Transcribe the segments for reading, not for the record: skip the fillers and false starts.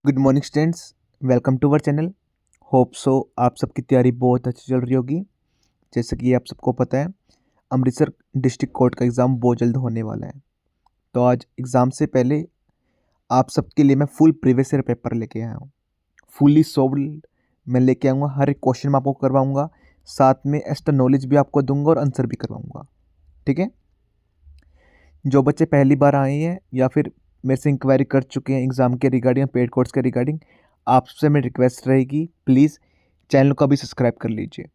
Good morning students, welcome to our channel. Hope so आप सबकी तैयारी बहुत अच्छी चल रही होगी। जैसे कि आप सबको पता है, अमृतसर डिस्ट्रिक्ट कोर्ट का एग्ज़ाम बहुत जल्द होने वाला है। तो आज एग्ज़ाम से पहले आप सबके लिए मैं फुल प्रीवियस ईयर पेपर लेके आया हूँ। फुली सोल्व्ड मैं लेके आऊँगा, हर एक क्वेश्चन मैं आपको करवाऊँगा, साथ में एक्स्ट्रा नॉलेज भी आपको दूंगा और आंसर भी करवाऊँगा। ठीक है। जो बच्चे पहली बार आए हैं या फिर मेरे से इंक्वायरी कर चुके हैं एग्ज़ाम के रिगार्डिंग, पेड कोर्स के रिगार्डिंग, आपसे मेरी रिक्वेस्ट रहेगी, प्लीज़ चैनल को अभी सब्सक्राइब कर लीजिए,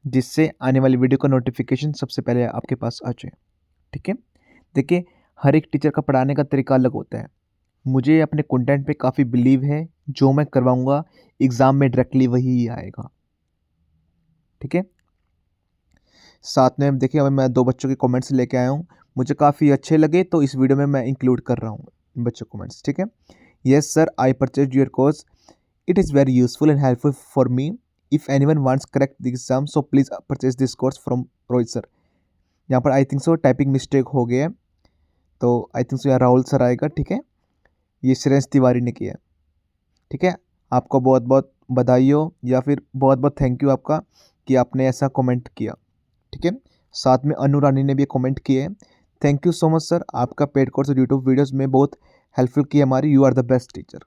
जिससे आने वाली वीडियो का नोटिफिकेशन सबसे पहले आपके पास आ जाए। ठीक है। देखिए, हर एक टीचर का पढ़ाने का तरीका अलग होता है। मुझे अपने कंटेंट पे काफ़ी बिलीव है, जो मैं करवाऊँगा एग्ज़ाम में डायरेक्टली वही आएगा। ठीक है। साथ में देखिए, अभी मैं 2 बच्चों के कमेंट्स लेके आया हूँ, मुझे काफ़ी अच्छे लगे तो इस वीडियो में मैं इंक्लूड कर रहा हूँ बच्चों के कमेंट्स। ठीक है। Yes sir, I purchased your course, it is very useful and helpful for me. If anyone wants correct the exam so please purchase this course from Rohit sir. यहाँ पर I think so typing mistake हो गया है, तो I think so यहाँ Rahul sir आएगा। ठीक है। ये श्रेयस तिवारी ने किया है। ठीक है। आपको बहुत बहुत बधाई हो, या फिर बहुत बहुत थैंक यू आपका कि आपने ऐसा कमेंट किया। ठीक है। साथ में अनु रानी ने भी कमेंट किए हैं, thank you so much sir, आपका पेड कोर्स और यूट्यूब वीडियोस में बहुत हेल्पफुल की हमारी, you are the best teacher.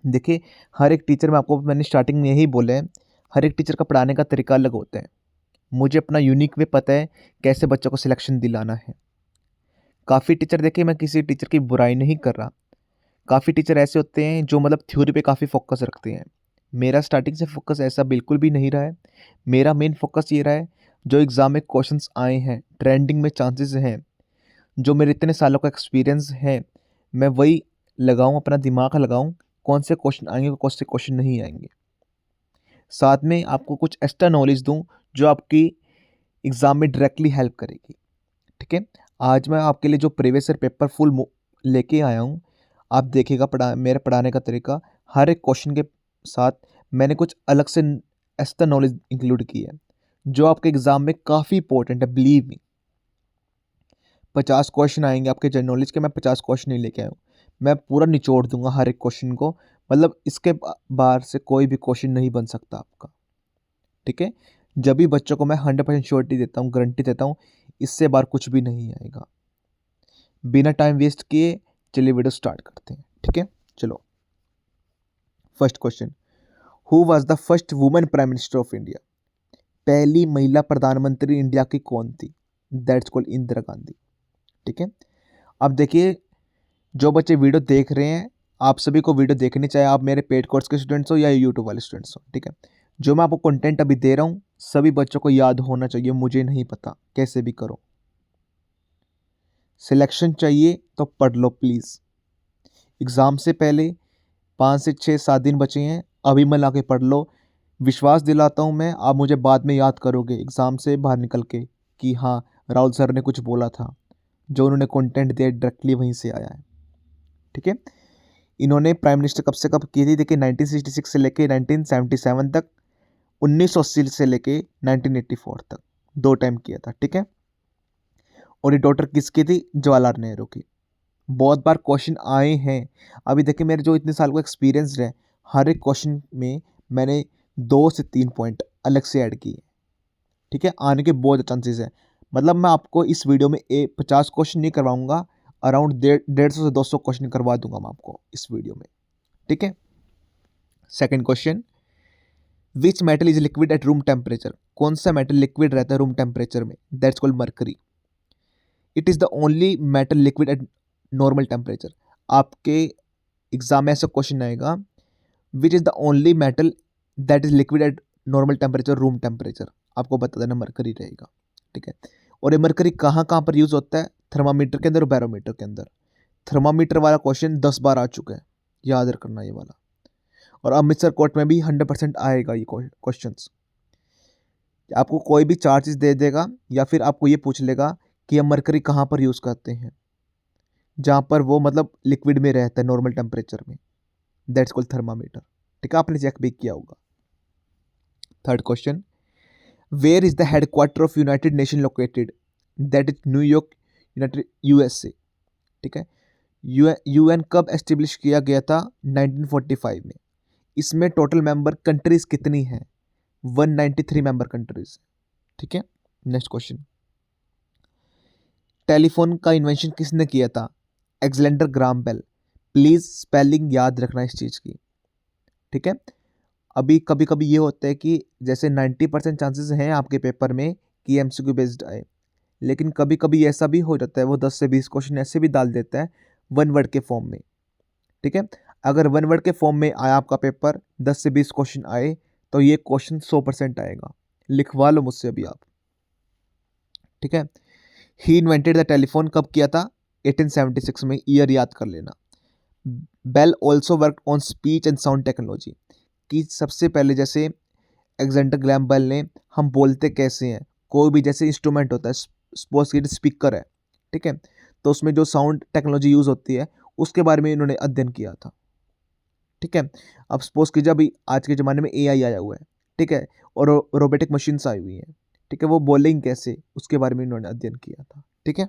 देखिए, हर एक टीचर में आपको मैंने स्टार्टिंग में यही बोला है, हर एक टीचर का पढ़ाने का तरीका अलग होता है। मुझे अपना यूनिक वे पता है कैसे बच्चों को सिलेक्शन दिलाना है। काफ़ी टीचर, देखिए मैं किसी टीचर की बुराई नहीं कर रहा, काफ़ी टीचर ऐसे होते हैं जो मतलब थ्योरी पे काफ़ी फोकस रखते हैं। मेरा स्टार्टिंग से फोकस ऐसा बिल्कुल भी नहीं रहा है। मेरा मेन फोकस ये रहा है, जो एग्ज़ाम में क्वेश्चंस आए हैं, ट्रेंडिंग में चांसेस हैं, जो मेरे इतने सालों का एक्सपीरियंस है, मैं वही लगाऊँ, अपना दिमाग लगाऊँ, कौन से क्वेश्चन आएंगे कौन से क्वेश्चन नहीं आएंगे। साथ में आपको कुछ एक्स्ट्रा नॉलेज दूँ जो आपकी एग्ज़ाम में डायरेक्टली हेल्प करेगी। ठीक है। आज मैं आपके लिए जो प्रीवियस ईयर पेपर फुल लेके आया हूँ, आप देखिएगा मेरे पढ़ाने का तरीका, हर एक क्वेश्चन के साथ मैंने कुछ अलग से एक्स्ट्रा नॉलेज इंक्लूड की है, जो आपके एग्ज़ाम में काफ़ी इंपॉर्टेंट है। बिलीव मी, 50 क्वेश्चन आएंगे आपके जनरल नॉलेज के, मैं 50 क्वेश्चन नहीं लेके आया हूँ, मैं पूरा निचोड़ दूंगा हर एक क्वेश्चन को। मतलब इसके बाहर से कोई भी क्वेश्चन नहीं बन सकता आपका। ठीक है। जब भी बच्चों को मैं 100% श्योरिटी देता हूँ, गारंटी देता हूँ, इससे बाहर कुछ भी नहीं आएगा। बिना टाइम वेस्ट किए चलिए वीडियो स्टार्ट करते हैं। ठीक है। चलो, first question, who was the first women prime minister of India? पहली महिला प्रधानमंत्री इंडिया की कौन थी? That's called Indira Gandhi. ठीक है। अब देखिए, जो बच्चे वीडियो देख रहे हैं, आप सभी को वीडियो देखनी चाहिए, आप मेरे पेड कोर्स के स्टूडेंट्स हो या यूट्यूब वाले स्टूडेंट्स हो। ठीक है। जो मैं आपको कंटेंट अभी दे रहा हूँ, सभी बच्चों को याद होना चाहिए, मुझे नहीं पता, कैसे भी करो। सिलेक्शन चाहिए तो पढ़ लो प्लीज़। एग्ज़ाम से पहले 5 से 6 7 दिन बचे हैं, अभी मैं लाके पढ़ लो। विश्वास दिलाता हूँ मैं, आप मुझे बाद में याद करोगे एग्ज़ाम से बाहर निकल के कि हाँ, राहुल सर ने कुछ बोला था, जो उन्होंने कंटेंट दिया डायरेक्टली वहीं से आया है। ठीक है। इन्होंने प्राइम मिनिस्टर कब से कब की थी? देखिए, 1966 से लेके 1977 तक, 1980 से लेके 1984 तक, 2 टाइम किया था। ठीक है। और ये डॉटर किसकी थी? जवाहरलाल नेहरू की। बहुत बार क्वेश्चन आए हैं। अभी देखिए, मेरे जो इतने साल का एक्सपीरियंस है, हर एक क्वेश्चन में मैंने 2 से 3 पॉइंट अलग से ऐड किए। ठीक है। आने के बहुत चांसेस है। मतलब मैं आपको इस वीडियो में 50 क्वेश्चन नहीं करवाऊंगा, अराउंड 150 से 200 क्वेश्चन करवा दूंगा मैं आपको इस वीडियो में। ठीक है। Second question, which metal is liquid at room temperature? कौन सा मेटल लिक्विड रहता है रूम टेम्परेचर में? That's called mercury. It is the only metal liquid at normal temperature. आपके एग्जाम में ऐसा क्वेश्चन आएगा, which is the only metal that is liquid at normal temperature, room temperature, आपको बता देना मरकरी रहेगा। ठीक है। और ये मरकरी कहाँ कहाँ पर यूज़ होता है? थर्मामीटर के अंदर और बैरोमीटर के अंदर। थर्मामीटर वाला क्वेश्चन 10 बार आ चुका है, याद रखना ये वाला। और अमृतसर कोर्ट में भी 100% आएगा ये क्वेश्चन। आपको कोई भी चार्जेस दे देगा, या फिर आपको ये पूछ लेगा कि हम मरकरी कहाँ पर यूज़ करते हैं, जहाँ पर वो मतलब लिक्विड में रहता है नॉर्मल टेम्परेचर में, दैट्स कॉल्ड थर्मामीटर। ठीक है। आपने चेक भी किया होगा। Third question, where is the headquarter of United Nation located? That is New York, United USA। ठीक है। यूएन कब एस्टेब्लिश किया गया था? 1945 में। इसमें टोटल मेंबर कंट्रीज कितनी हैं? 193 मेंबर कंट्रीज। ठीक है, नेक्स्ट क्वेश्चन। टेलीफोन का इन्वेंशन किसने किया था? Alexander Graham Bell. Please spelling याद रखना इस चीज की। ठीक है, अभी कभी कभी ये होता है कि जैसे 90% चांसेस हैं आपके पेपर में कि एमसीक्यू बेस्ड आए, लेकिन कभी कभी ऐसा भी हो जाता है वो 10 से 20 क्वेश्चन ऐसे भी डाल देता है वन वर्ड के फॉर्म में। ठीक है, अगर वन वर्ड के फॉर्म में आया आपका पेपर, 10 से 20 क्वेश्चन आए, तो ये क्वेश्चन 100% आएगा। लिखवा लो मुझसे अभी आप। ठीक है, ही इन्वेंटेड द टेलीफोन कब किया था? 1876 में। ईयर याद कर लेना। Bell also work on speech and sound technology. कि सबसे पहले जैसे एलेक्जेंडर ग्रैहम बेल ने हम बोलते कैसे हैं, कोई भी जैसे इंस्ट्रूमेंट होता है, सपोज की स्पीकर है, ठीक है, तो उसमें जो साउंड टेक्नोलॉजी यूज़ होती है उसके बारे में इन्होंने अध्ययन किया था। ठीक है, अब सपोज कीजिए अभी आज के ज़माने में एआई आया हुआ है, ठीक है, और रोबोटिक मशीन्स आई हुई हैं, ठीक है, वो बोलेंगे कैसे उसके बारे में इन्होंने अध्ययन किया था। ठीक है,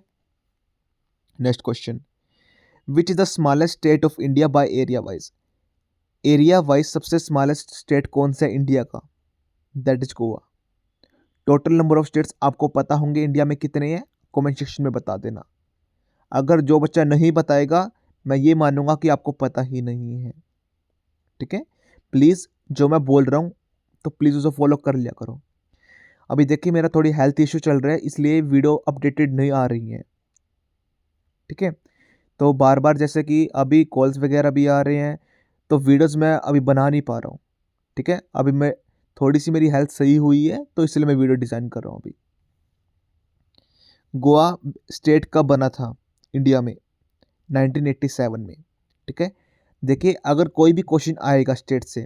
next question. Which is the smallest state of India by area wise? Area wise सबसे स्मॉलेस्ट स्टेट कौन सा है इंडिया का? That is Goa. Total number of states आपको पता होंगे इंडिया में कितने हैं? कमेंट सेक्शन में बता देना। अगर जो बच्चा नहीं बताएगा मैं ये मानूंगा कि आपको पता ही नहीं है। ठीक है, प्लीज़ जो मैं बोल रहा हूँ तो प्लीज़ उसे फॉलो कर लिया करो। अभी देखिए मेरा थोड़ी हेल्थ इशू चल रहा है इसलिए वीडियो अपडेटेड नहीं आ रही हैं। ठीक है, तो बार बार जैसे कि अभी कॉल्स वगैरह भी आ रहे हैं तो वीडियोस मैं अभी बना नहीं पा रहा हूँ। ठीक है, अभी मैं थोड़ी सी मेरी हेल्थ सही हुई है तो इसलिए मैं वीडियो डिज़ाइन कर रहा हूँ अभी। गोवा स्टेट कब बना था इंडिया में? 1987 में। ठीक है, देखिए अगर कोई भी क्वेश्चन आएगा स्टेट से,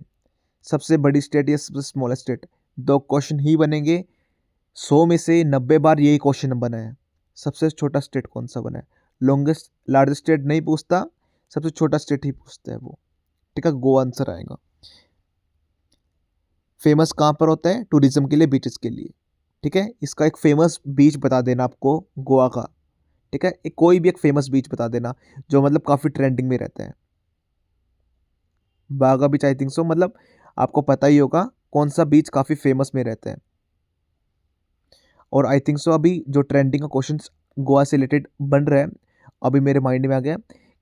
सबसे बड़ी स्टेट या सबसे स्मॉलेस्ट स्टेट, दो क्वेश्चन ही बनेंगे। 100 में से 90 बार यही क्वेश्चन बना है। सबसे छोटा स्टेट कौन सा बना है? लॉन्गेस्ट लार्जेस्ट स्टेट नहीं पूछता, सबसे छोटा स्टेट ही पूछता है वो। ठीक है, गोवा आंसर आएगा। फेमस कहाँ पर होता है? टूरिज्म के लिए, बीचेस के लिए। ठीक है, इसका एक फेमस बीच बता देना आपको गोवा का। ठीक है, एक कोई भी एक फेमस बीच बता देना जो मतलब काफ़ी ट्रेंडिंग में रहता है। बागा बीच आई थिंक सो, मतलब आपको पता ही होगा कौन सा बीच काफ़ी फेमस में रहता है। और आई थिंक सो अभी जो ट्रेंडिंग का क्वेश्चन गोवा से रिलेटेड बन रहा है, अभी मेरे माइंड में आ गया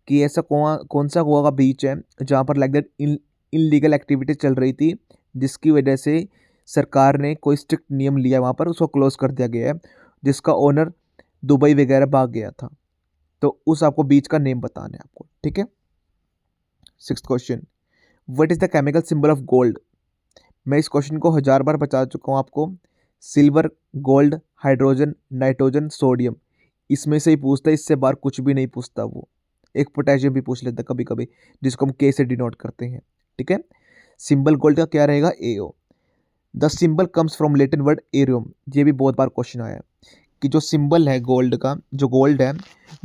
कि ऐसा कौन सा गोवा का बीच है जहाँ पर लाइक दैट इनलीगल एक्टिविटीज चल रही थी, जिसकी वजह से सरकार ने कोई स्ट्रिक्ट नियम लिया वहाँ पर, उसको क्लोज कर दिया गया है, जिसका ओनर दुबई वगैरह भाग गया था। तो उस आपको बीच का नेम बताना है आपको। ठीक है, 6th question. What is the chemical symbol of gold? मैं इस क्वेश्चन को 1000 बार बता चुका हूँ आपको। Silver, gold, hydrogen, nitrogen, sodium, इसमें से ही पूछता है, इससे बाहर कुछ भी नहीं पूछता वो। एक पोटेशियम भी पूछ लेता कभी कभी, जिसको हम के से डिनोट करते हैं। ठीक है, सिंबल गोल्ड का क्या रहेगा? Au. The symbol comes from Latin word aurum. ये भी बहुत बार क्वेश्चन आया है कि जो सिंबल है गोल्ड का, जो गोल्ड है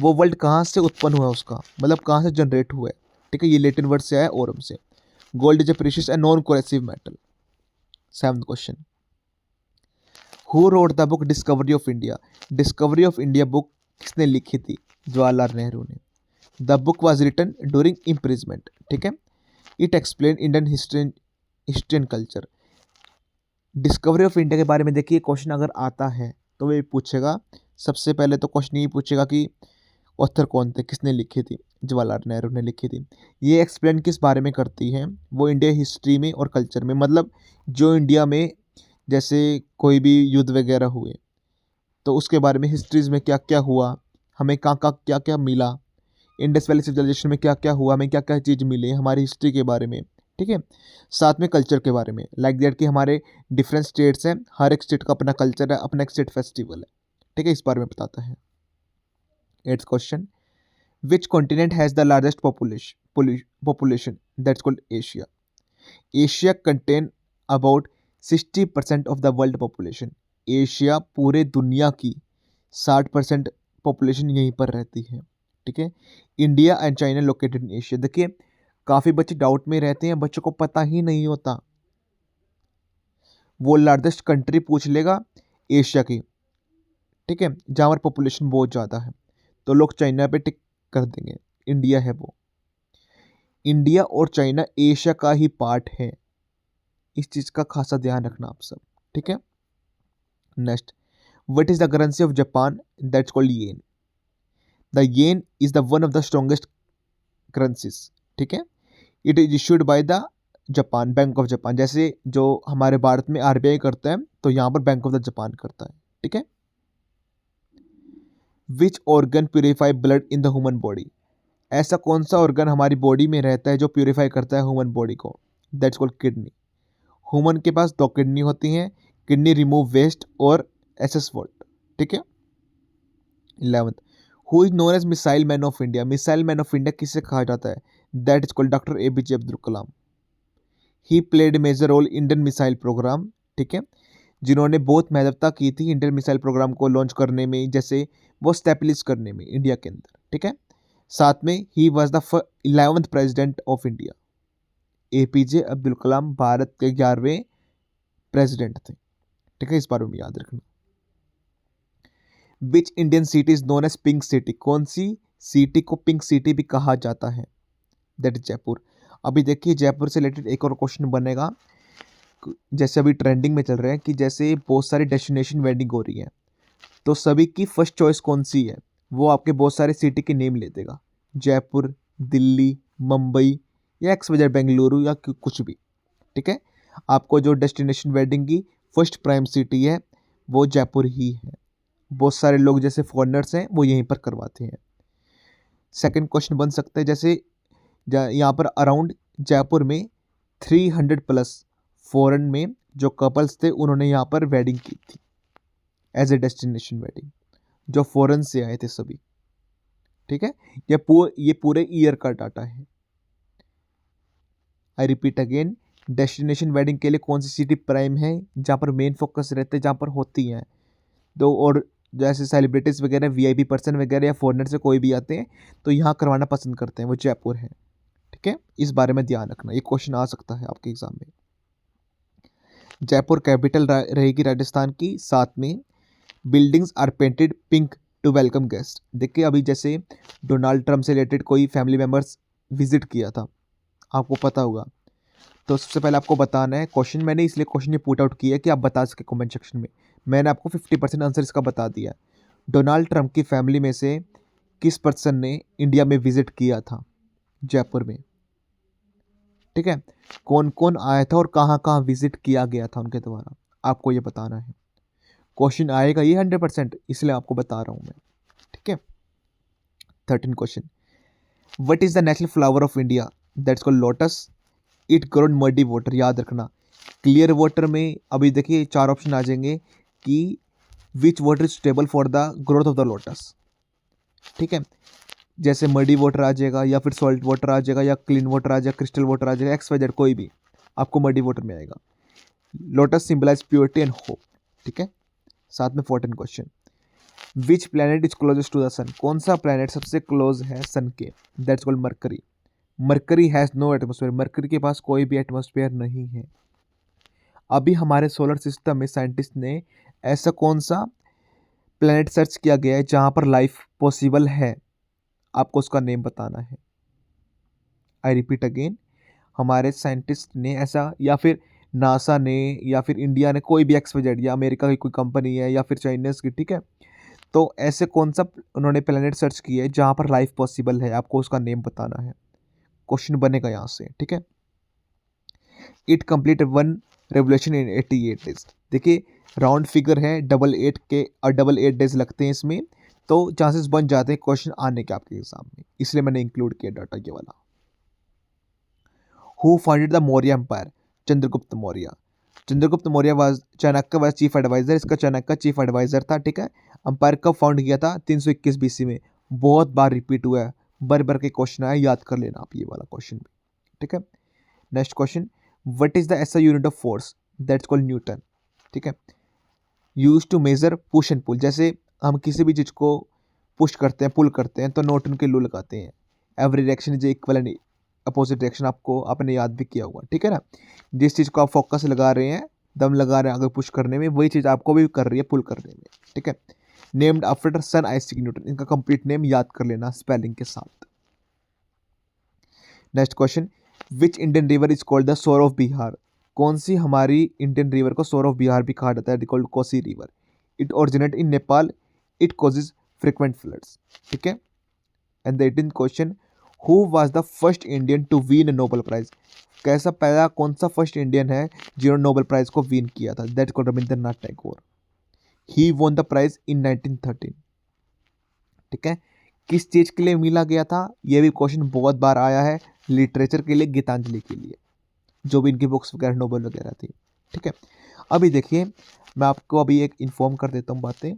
वो वर्ल्ड कहाँ से उत्पन्न हुआ है, उसका मतलब कहाँ से जनरेट हुआ है। ठीक है, ये लैटिन वर्ड से आया, ओरम से। Gold is a precious and non corrosive metal. 7th question. Who wrote the book Discovery of India? Discovery of India book किसने लिखी थी? जवाहरलाल नेहरू ने। The book was written during imprisonment. ठीक है, it explain Indian history and culture. Discovery of India के बारे में देखिए क्वेश्चन अगर आता है तो वे पूछेगा, सबसे पहले तो क्वेश्चन ये पूछेगा कि ऑथर कौन थे, किसने लिखी थी? जवाहरलाल नेहरू ने लिखी थी। ये एक्सप्लेन किस बारे में करती है? वो इंडिया हिस्ट्री में और कल्चर में, मतलब जो इंडिया में जैसे कोई भी युद्ध वगैरह हुए तो उसके बारे में, हिस्ट्रीज में क्या क्या हुआ, हमें कहाँ कहाँ क्या क्या मिला, इंडस वैली सिविलाइजेशन में क्या क्या हुआ, हमें क्या क्या चीज़ मिली, हमारी हिस्ट्री के बारे में। ठीक है, साथ में कल्चर के बारे में, लाइक दैट कि हमारे डिफरेंट स्टेट्स हैं, हर एक स्टेट का अपना कल्चर है, अपना एक स्टेट फेस्टिवल है। ठीक है, इस बारे में बताता है। 8th question. Which continent has the largest population? That's called Asia. Asia contain about 60% of the world population. Asia पूरे दुनिया की 60% पॉपुलेशन यहीं पर रहती है। ठीक है, India and China located in Asia. देखिए काफ़ी बच्चे डाउट में रहते हैं, बच्चों को पता ही नहीं होता। वो लार्जेस्ट कंट्री पूछ लेगा एशिया की, ठीक है, जहाँ पर पॉपुलेशन बहुत ज़्यादा है, तो लोग चाइना पे टिक कर देंगे। इंडिया है वो। इंडिया और चाइना एशिया का ही पार्ट है, इस चीज़ का खासा ध्यान रखना आप सब, ठीक है। Next, what is the currency of Japan? That's called yen. The yen is the one of the strongest currencies, ठीक है। It is issued by the Japan, bank of Japan. जैसे जो हमारे भारत में आरबीआई करता है, तो यहाँ पर बैंक ऑफ द जापान करता है, ठीक है। Which organ purify blood in the human body? ऐसा कौन सा ऑर्गन हमारी बॉडी में रहता है जो प्यूरिफाई करता है ह्यूमन बॉडी को? That's called kidney. ह्यूमन के पास 2 किडनी होती हैं, किडनी रिमूव वेस्ट और एसेस वाटर, ठीक है। 11th, who is known as missile man of India? Missile man of India किसे कहा जाता है? That is called doctor APJ Abdul Kalam. He played major role Indian missile programme, ठीक है, जिन्होंने बहुत मेहनत की थी इंडियन मिसाइल प्रोग्राम को लॉन्च करने में, जैसे वो स्टेबलिश करने में इंडिया के अंदर, ठीक है। साथ में ही was the 11th president of India. APJ Abdul Kalam Bharat के 11वें प्रेसिडेंट थे, ठीक है, इस बारे में याद रखना। Which Indian city is known as pink city? कौन सी सिटी को पिंक सिटी भी कहा जाता है? That is Jaipur. अभी देखिए जयपुर से रिलेटेड एक और क्वेश्चन बनेगा, जैसे अभी ट्रेंडिंग में चल रहे हैं कि जैसे बहुत सारी डेस्टिनेशन वेडिंग हो रही है, तो सभी की फर्स्ट चॉइस कौन सी है? वो आपके बहुत सारे सिटी के नेम ले देगा, जयपुर, दिल्ली, मुंबई या एक्स वजह बेंगलुरु या कुछ भी, ठीक है। आपको जो डेस्टिनेशन वेडिंग की फर्स्ट प्राइम सिटी है वो जयपुर ही है। बहुत सारे लोग जैसे फॉरेनर्स हैं वो यहीं पर करवाते हैं। सेकंड क्वेश्चन बन सकता है, जैसे यहाँ पर अराउंड जयपुर में 300 प्लस फॉरेन में जो कपल्स थे उन्होंने यहाँ पर वेडिंग की थी एज ए डेस्टिनेशन वेडिंग, जो फॉरेन से आए थे सभी, ठीक है। ये पूरे ईयर का डाटा है। I repeat again, destination wedding के लिए कौन सी सिटी प्राइम है, जहाँ पर मेन फोकस रहते हैं, जहाँ पर होती हैं तो, और जैसे सेलिब्रिटीज़ वगैरह, वीआईपी पर्सन वगैरह या फॉरेनर से कोई भी आते हैं तो यहाँ करवाना पसंद करते हैं, वो जयपुर है, ठीक है। इस बारे में ध्यान रखना, ये क्वेश्चन आ सकता है आपके एग्जाम में। जयपुर कैपिटल रहेगी राजस्थान की। साथ में buildings are painted pink to welcome guest. देखिए अभी जैसे डोनाल्ड ट्रंप से रिलेटेड कोई फैमिली मेम्बर्स विजिट किया था, आपको पता होगा, तो सबसे पहले आपको बताना है, क्वेश्चन मैंने इसलिए क्वेश्चन ये पुट आउट किया है कि आप बता सके कमेंट सेक्शन में। मैंने आपको 50% आंसर इसका बता दिया। डोनाल्ड ट्रंप की फैमिली में से किस पर्सन ने इंडिया में विजिट किया था जयपुर में, ठीक है, कौन कौन आया था और कहाँ कहाँ विजिट किया गया था उनके द्वारा, आपको ये बताना है। क्वेश्चन आएगा ये 100%, इसलिए आपको बता रहा हूँ मैं, ठीक है। 13 question, what is the national flower of India? That's called lotus. It grown muddy water, याद रखना। क्लियर वाटर में अभी देखिए 4 ऑप्शन आ जाएंगे कि which water is suitable for the growth of the lotus, ठीक है। जैसे मडी वाटर आ जाएगा या फिर सॉल्ट वाटर आ जाएगा या क्लीन वाटर आ जाएगा, क्रिस्टल वाटर आ जाएगा, एक्स वाई जेड कोई भी, आपको मडी वाटर में आएगा। Lotus symbolise purity and hope, ठीक है। साथ में 14 question, which planet is closest to the sun? कौन सा प्लैनेट सबसे क्लोज है सन के? That's called Mercury. Mercury has no atmosphere, Mercury के पास कोई भी एटमोसफेयर नहीं है। अभी हमारे सोलर सिस्टम में साइंटिस्ट ने ऐसा कौन सा प्लैनेट सर्च किया गया है जहाँ पर लाइफ पॉसिबल है, आपको उसका नेम बताना है। आई रिपीट अगेन, हमारे साइंटिस्ट ने ऐसा, या फिर नासा ने, या फिर इंडिया ने, कोई भी एक्सवाइजेड, या अमेरिका की कोई कंपनी है या फिर चाइनीज की, ठीक है, तो ऐसे कौन सा उन्होंने प्लैनेट सर्च किया है जहाँ पर लाइफ पॉसिबल है, आपको उसका नेम बताना है। क्वेश्चन बनेगा यहाँ से, ठीक है। It complete 1 revolution in 88 days. देखिए राउंड फिगर है, 88 के और 88 डेज लगते हैं इसमें, तो चांसेस बन जाते हैं क्वेश्चन आने के आपके एग्जाम में, इसलिए मैंने इंक्लूड किया डाटा ये वाला। Who founded the Maurya empire? Chandragupta Maurya. Chandragupta Maurya was Chanakya was chief adviser, इसका चाणक्य चीफ एडवाइजर था, ठीक है। अंपायर कब फाउंड किया था? 321 बीसी में। बहुत बार रिपीट हुआ है, बर बर के क्वेश्चन आया, याद कर लेना आप ये वाला क्वेश्चन भी, ठीक है। Next question, what is the SI unit of force? That's called newton, ठीक है। Use to measure push and pull, जैसे हम किसी भी चीज़ को पुश करते हैं, पुल करते हैं, तो न्यूटन के लॉ लगाते हैं। Every reaction is equal and opposite reaction, आपको आपने याद भी किया होगा, ठीक है ना। जिस चीज़ को आप फोकस लगा रहे हैं, दम लगा रहे हैं आगे पुश करने में, वही चीज़ आपको भी कर रही है पुल करने में, ठीक है। Named after Sir Isaac Newton, इनका कंप्लीट नेम याद कर लेना स्पेलिंग के साथ। Next question, which Indian river is called the sorrow of Bihar? कौन सी हमारी इंडियन रिवर को सोर ऑफ बिहार भी कहा जाता है? Called Kosi river. It originate in Nepal. It causes frequent floods. ठीक है। And the 18th question, who was the first Indian to win Nobel prize? कैसा पहला कौन सा फर्स्ट इंडियन है जिन्होंने नोबेल प्राइज को विन किया था? That called Rabindranath Tagore. He won the prize in 1913। ठीक है। किस चीज के लिए मिला गया था? यह भी क्वेश्चन बहुत बार आया है। लिटरेचर के लिए, गीतांजलि के लिए, जो भी इनकी बुक्स वगैरह नोबेल वगैरह थी। ठीक है। अभी देखिए, मैं आपको अभी एक इन्फॉर्म कर देता हूँ बातें।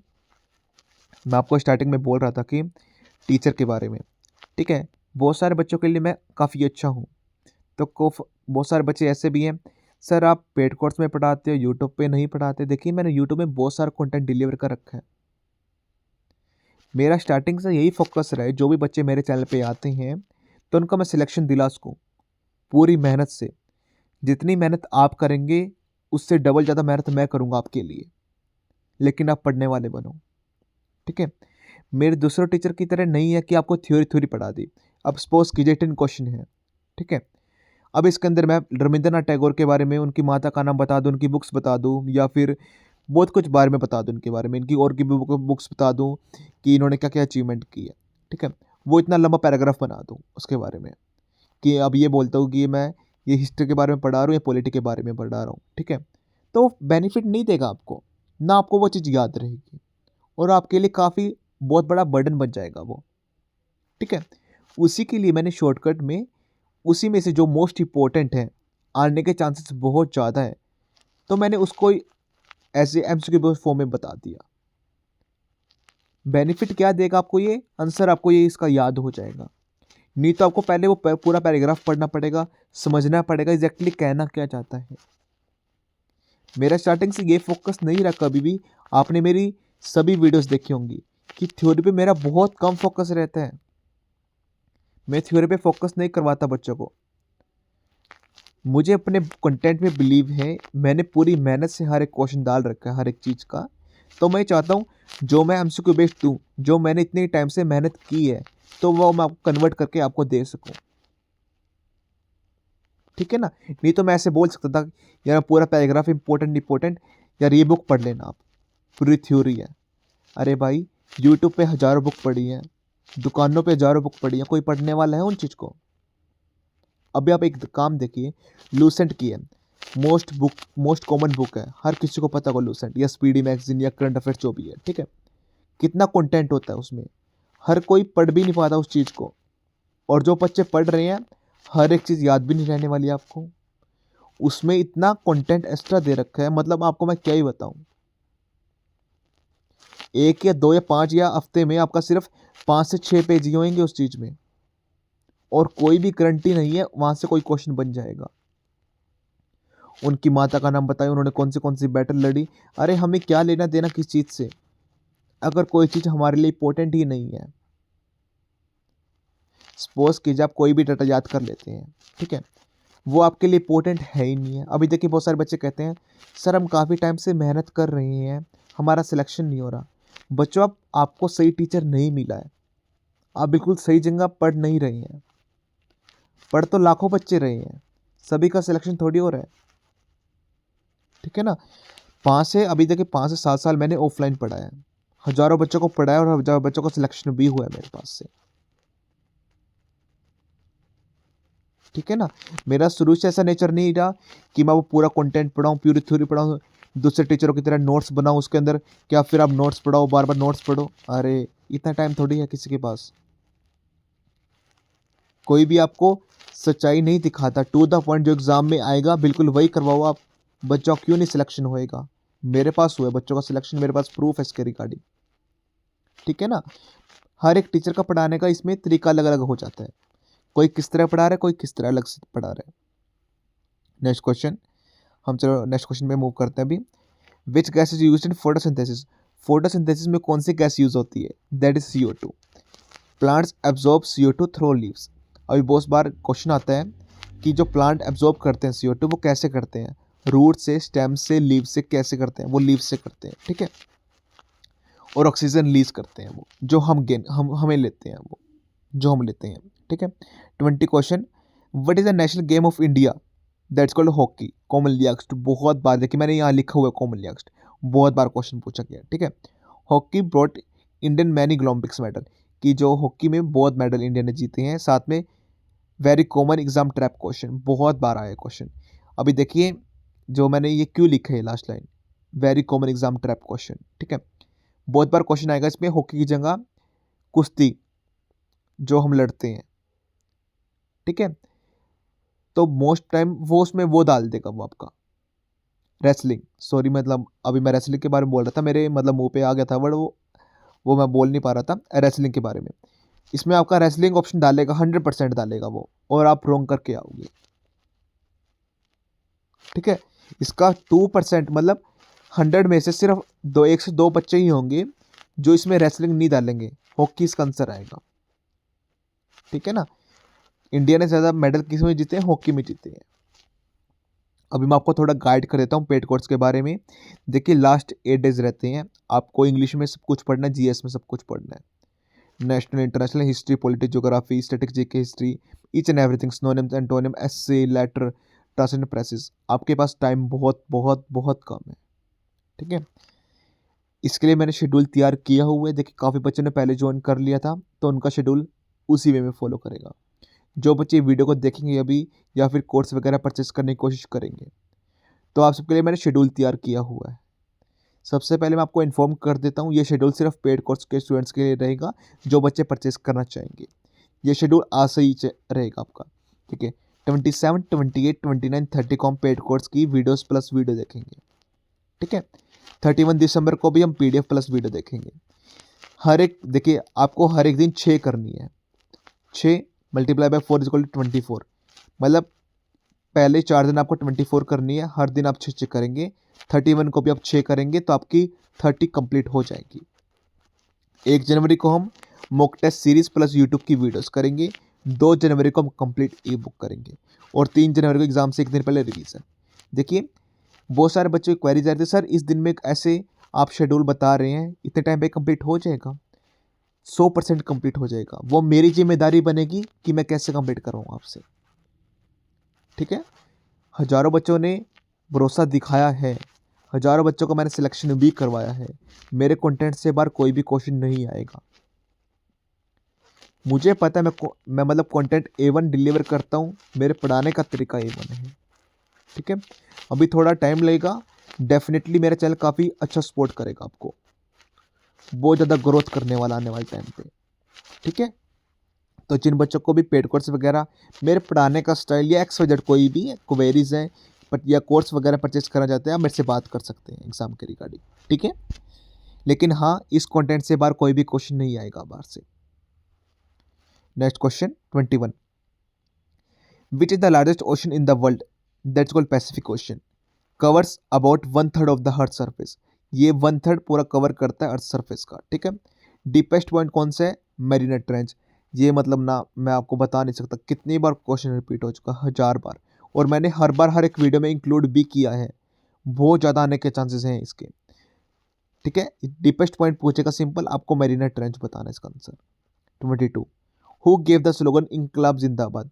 मैं आपको स्टार्टिंग में बोल रहा था कि टीचर के बारे में। ठीक है। बहुत सारे बच्चों के लिए मैं काफ़ी अच्छा हूँ। तो बहुत सारे बच्चे ऐसे भी हैं, सर आप पेड कोर्स में पढ़ाते हो, यूट्यूब पे नहीं पढ़ाते। देखिए, मैंने यूट्यूब में बहुत सारा कंटेंट डिलीवर कर रखा है। मेरा स्टार्टिंग से यही फोकस रहा है, जो भी बच्चे मेरे चैनल पे आते हैं तो उनका मैं सिलेक्शन दिला सकूँ पूरी मेहनत से। जितनी मेहनत आप करेंगे उससे डबल ज़्यादा मेहनत मैं करूँगा आपके लिए, लेकिन आप पढ़ने वाले बनो। ठीक है। मेरे दूसरे टीचर की तरह नहीं है कि आपको थ्योरी थ्योरी पढ़ा दी। अब सपोज कीजिए 10 क्वेश्चन है। ठीक है। अब इसके अंदर मैं रविंद्रनाथ टैगोर के बारे में, उनकी माता का नाम बता दूं, उनकी बुक्स बता दूं, या फिर बहुत कुछ बारे में बता दूं, उनके बारे में, इनकी और की बुक्स बता दूं कि इन्होंने क्या क्या अचीवमेंट की है। ठीक है। वो इतना लंबा पैराग्राफ बना दूं उसके बारे में, कि अब ये बोलता हूँ कि मैं ये हिस्ट्री के बारे में पढ़ा रहा हूँ या पॉलिटी के बारे में पढ़ा रहा हूँ। ठीक है। तो बेनिफिट नहीं देगा आपको, ना आपको वो चीज़ याद रहेगी, और आपके लिए काफ़ी बहुत बड़ा बर्डन बन जाएगा वो। ठीक है। उसी के लिए मैंने शॉर्टकट में उसी में से जो मोस्ट इम्पोर्टेंट है, आने के चांसेस बहुत ज़्यादा है, तो मैंने उसको ऐसे एमसीक्यू फॉर्म में बता दिया। बेनिफिट क्या देगा आपको? ये आंसर आपको ये इसका याद हो जाएगा। नहीं तो आपको पहले वो पूरा पैराग्राफ पढ़ना पड़ेगा, समझना पड़ेगा एग्जैक्टली कहना क्या चाहता है। मेरा स्टार्टिंग से ये फोकस नहीं रहा कभी भी। आपने मेरी सभी वीडियोस देखी होंगी कि थ्योरी पे मेरा बहुत कम फोकस रहता है। मैं थ्योरी पे फोकस नहीं करवाता बच्चों को। मुझे अपने कंटेंट में बिलीव है। मैंने पूरी मेहनत से हर एक क्वेश्चन डाल रखा है, हर एक चीज़ का। तो मैं चाहता हूँ जो मैं एमसीक्यू बेस्ड दूँ, जो मैंने इतने टाइम से मेहनत की है, तो वो मैं आपको कन्वर्ट करके आपको दे सकूँ। ठीक है ना। नहीं तो मैं ऐसे बोल सकता था यार पूरा पैराग्राफ इंपॉर्टेंट, यार ये बुक पढ़ लेना, आप पूरी थ्योरी है। अरे भाई, यूट्यूब पे हज़ारों बुक पढ़ी हैं, दुकानों पे हज़ारों बुक पढ़ी हैं, कोई पढ़ने वाला है उन चीज़ को? अभी आप एक काम देखिए, लूसेंट की है, मोस्ट कॉमन बुक है, हर किसी को पता होगा लूसेंट, या स्पीडी मैगजीन, या करंट अफेयर्स, जो भी है। ठीक है। कितना कंटेंट होता है उसमें, हर कोई पढ़ भी नहीं पाता उस चीज़ को, और जो बच्चे पढ़ रहे हैं हर एक चीज़ याद भी नहीं रहने वाली आपको। उसमें इतना कंटेंट एक्स्ट्रा दे रखा है, मतलब आपको मैं क्या ही बताऊं। एक या दो या पाँच या हफ्ते में आपका सिर्फ 5 से 6 पेज ही होंगे उस चीज़ में, और कोई भी गारंटी नहीं है वहाँ से कोई क्वेश्चन बन जाएगा। उनकी माता का नाम बताएं, उन्होंने कौन सी बैटल लड़ी। अरे हमें क्या लेना देना किस चीज़ से, अगर कोई चीज़ हमारे लिए इंपॉर्टेंट ही नहीं है। सपोज कीजिए आप कोई भी डाटा याद कर लेते हैं, ठीक है, वो आपके लिए इंपॉर्टेंट है ही नहीं है। अभी देखिए, बहुत सारे बच्चे कहते हैं सर हम काफ़ी टाइम से मेहनत कर रहे हैं, हमारा सिलेक्शन नहीं हो रहा। बच्चों, आपको सही टीचर नहीं मिला है, आप बिल्कुल सही जगह पढ़ नहीं रहे हैं। पढ़ तो लाखों बच्चे रहे हैं, सभी का सिलेक्शन थोड़ी हो रहा है। ठीक है ना। अभी देखिए 5 से 7 साल मैंने ऑफलाइन पढ़ाया है, हज़ारों बच्चों को पढ़ाया, और हज़ारों बच्चों का सिलेक्शन भी हुआ है मेरे पास से। ठीक है ना। मेरा शुरू से ऐसा नेचर नहीं रहा कि मैं वो पूरा कंटेंट पढ़ाऊँ, पूरी थ्योरी पढ़ाऊँ, दूसरे टीचरों की तरह नोट्स बनाऊँ उसके अंदर, क्या फिर आप नोट्स पढ़ाओ, बार बार नोट्स पढ़ो। अरे इतना टाइम थोड़ी है किसी के पास। कोई भी आपको सच्चाई नहीं दिखाता, टू द पॉइंट जो एग्ज़ाम में आएगा बिल्कुल वही करवाओ आप। बच्चों क्यों नहीं सिलेक्शन होएगा? मेरे पास हुआ है बच्चों का सिलेक्शन, मेरे पास प्रूफ है इसके रिगार्डिंग। ठीक है ना। हर एक टीचर का पढ़ाने का इसमें तरीका अलग अलग हो जाता है, कोई किस तरह पढ़ा रहा है, कोई किस तरह अलग से पढ़ा रहा है। नेक्स्ट क्वेश्चन, हम चलो नेक्स्ट क्वेश्चन पे मूव करते हैं अभी। Which gas is use in photosynthesis? Photosynthesis में कौन सी गैस यूज होती है? That is CO2। Plants absorb CO2 through leaves. अभी बहुत बार क्वेश्चन आता है कि जो प्लांट एब्जॉर्ब करते हैं CO2 वो कैसे करते हैं? रूट से, स्टेम से, लीव से, कैसे करते हैं? वो लीव से करते हैं। ठीक है। और ऑक्सीजन लीज करते हैं वो, जो हम हमें लेते हैं, वो जो हम लेते हैं। ठीक है। 20 question, what is the national game of India that's called hockey? Commonly asked, बहुत बार देखिए मैंने यहाँ लिखा हुआ है कॉमनली आस्क्ड, बहुत बार क्वेश्चन पूछा गया, ठीक है। Hockey brought Indian many Olympics medal, कि जो हॉकी में बहुत मेडल इंडिया ने जीते हैं। साथ में very common exam trap question, बहुत बार आया क्वेश्चन। अभी देखिए जो मैंने ये क्यों लिखा है last line, very common exam trap question, ठीक है। बहुत बार क्वेश्चन आएगा इसमें हॉकी की जगह कुश्ती जो हम लड़ते हैं, ठीक है। तो मोस्ट टाइम वो उसमें वो डाल देगा वो आपका रेसलिंग, सॉरी मतलब अभी मैं रेसलिंग के बारे में बोल रहा था, मेरे मतलब मुंह पे आ गया था वर्ड वो मैं बोल नहीं पा रहा था रेसलिंग के बारे में। इसमें आपका रेसलिंग ऑप्शन डालेगा, 100% डालेगा वो, और आप रॉन्ग करके आओगे, ठीक है। इसका 2% मतलब 100 में से सिर्फ 1 से 2 बच्चे ही होंगे जो इसमें रेसलिंग नहीं डालेंगे, हॉकी इसका आंसर आएगा, ठीक है ना। इंडिया ने ज़्यादा मेडल किस में जीते हैं? हॉकी में जीते हैं। अभी मैं आपको थोड़ा गाइड कर देता हूँ पेड कोर्स के बारे में। देखिए लास्ट 8 डेज रहते हैं, आपको इंग्लिश में सब कुछ पढ़ना है, जीएस में सब कुछ पढ़ना है, national international history, politics, geography, statics, GK, history, each and everything, synonyms, antonym, essay, letter, translation, precis. आपके पास टाइम बहुत बहुत बहुत कम है, ठीक है। इसके लिए मैंने शेड्यूल तैयार किया हुआ है। देखिए काफ़ी बच्चों ने पहले ज्वाइन कर लिया था, तो उनका शेड्यूल उसी वे में फॉलो करेगा। जो बच्चे वीडियो को देखेंगे अभी या फिर कोर्स वगैरह परचेस करने की कोशिश करेंगे, तो आप सबके लिए मैंने शेड्यूल तैयार किया हुआ है। सबसे पहले मैं आपको इन्फॉर्म कर देता हूँ, ये शेड्यूल सिर्फ पेड कोर्स के स्टूडेंट्स के लिए रहेगा जो बच्चे परचेस करना चाहेंगे। ये शेड्यूल आज से ही रहेगा आपका, ठीक है। 27, 28, 29, 30 को हम पेड कोर्स की वीडियोस प्लस वीडियो देखेंगे, ठीक है। 31 दिसंबर को भी हम पीडीएफ प्लस वीडियो देखेंगे। हर एक देखिए आपको हर एक दिन 6 करनी है, 6 multiply by 4 is equal to 24, मतलब पहले 4 दिन आपको 24 करनी है, हर दिन आप 6 करेंगे। 31 को भी आप 6 करेंगे तो आपकी 30 कंप्लीट हो जाएगी। 1 जनवरी को हम mock test series plus YouTube की वीडियोस करेंगे। 2 जनवरी को हम कंप्लीट ई बुक करेंगे और 3 जनवरी को एग्जाम से एक दिन पहले रिवीजन। देखिए बहुत सारे बच्चों की क्वेरीज आती है, सर इस दिन में ऐसे आप शेड्यूल बता रहे हैं इतने टाइम पे कंप्लीट हो जाएगा? 100% कंप्लीट हो जाएगा। वो मेरी जिम्मेदारी बनेगी कि मैं कैसे कंप्लीट कराऊँ आपसे, ठीक है। हज़ारों बच्चों ने भरोसा दिखाया है, हज़ारों बच्चों को मैंने सिलेक्शन भी करवाया है। मेरे कंटेंट से बाहर कोई भी क्वेश्चन नहीं आएगा। मुझे पता है मैं मतलब कंटेंट A1 डिलीवर करता हूँ, मेरे पढ़ाने का तरीका A1 है, ठीक है। अभी थोड़ा टाइम लगेगा, डेफिनेटली मेरा चैनल काफ़ी अच्छा सपोर्ट करेगा आपको, बहुत ज़्यादा ग्रोथ करने वाला आने वाले टाइम पे, ठीक है। तो जिन बच्चों को भी पेड कोर्स वगैरह मेरे पढ़ाने का स्टाइल या XYZ कोई भी क्वेरीज हैं या कोर्स वगैरह परचेज करना चाहते हैं, आप मेरे से बात कर सकते हैं एग्जाम के रिगार्डिंग, ठीक है। लेकिन हाँ इस कंटेंट से बाहर कोई भी क्वेश्चन नहीं आएगा बाहर से। Next question 21, which is the largest ocean in the world? That's called Pacific ocean, covers about 1/3 of the earth surface. ये 1/3 पूरा कवर करता है अर्थ सरफेस का, ठीक है। डीपेस्ट पॉइंट कौन सा है? मैरीना ट्रेंच। ये मतलब ना मैं आपको बता नहीं सकता कितनी बार क्वेश्चन रिपीट हो चुका, 1000 बार, और मैंने हर बार हर एक वीडियो में इंक्लूड भी किया है। बहुत ज़्यादा आने के चांसेस हैं इसके, ठीक है। डीपेस्ट पॉइंट पूछेगा सिंपल, आपको मैरीना ट्रेंच बताना है इसका answer. 22, who gave the slogan इंकलाब जिंदाबाद?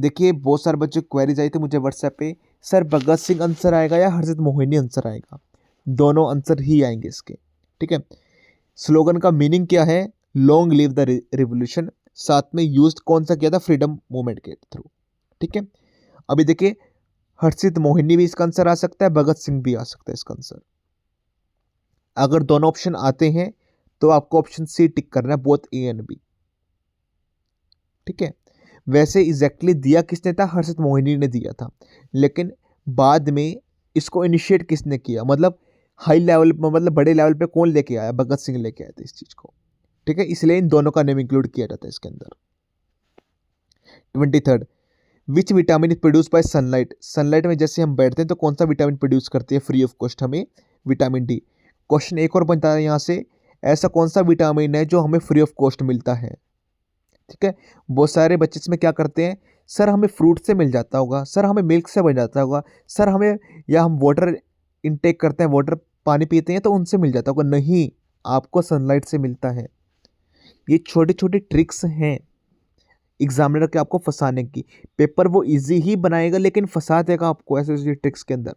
देखिए बहुत सारे बच्चे क्वेरीज आई थी मुझे व्हाट्सएप पे, सर भगत सिंह आंसर आएगा या हरजित मोहिनी आंसर आएगा? दोनों आंसर ही आएंगे इसके, ठीक है। स्लोगन का मीनिंग क्या है? Long live the revolution. साथ में यूज कौन सा किया था? फ्रीडम मूवमेंट के थ्रू, ठीक है। अभी देखिए हर्षित मोहिनी भी इसका आंसर आ सकता है, भगत सिंह भी आ सकता है इसका आंसर। अगर दोनों ऑप्शन आते हैं तो आपको ऑप्शन सी टिक करना है, बोथ ए एंड बी, ठीक है। वैसे एग्जैक्टली दिया किसने था? हर्षित मोहिनी ने दिया था, लेकिन बाद में इसको इनिशिएट किसने किया, मतलब हाई लेवल मतलब बड़े लेवल पे कौन लेके आया? भगत सिंह लेके आए थे इस चीज़ को, ठीक है। इसलिए इन दोनों का नेम इंक्लूड किया जाता है इसके अंदर। 23, which vitamin is produce by sunlight? Sunlight में जैसे हम बैठते हैं तो कौन सा विटामिन प्रोड्यूस करती है फ्री ऑफ कॉस्ट? हमें विटामिन डी। क्वेश्चन एक और बनता है यहाँ से, ऐसा कौन सा विटामिन है जो हमें फ्री ऑफ कॉस्ट मिलता है, ठीक है। बहुत सारे बच्चे इसमें क्या करते हैं, सर हमें फ्रूट से मिल जाता होगा, सर हमें मिल्क से मिल जाता होगा, सर हमें या हम वाटर इनटेक करते हैं, वाटर पानी पीते हैं तो उनसे मिल जाता होगा। नहीं, आपको सनलाइट से मिलता है। ये छोटी छोटी ट्रिक्स हैं, एग्जामिनर के आपको फंसाने की। पेपर वो इजी ही बनाएगा लेकिन फंसा देगा आपको ऐसे ऐसे ट्रिक्स के अंदर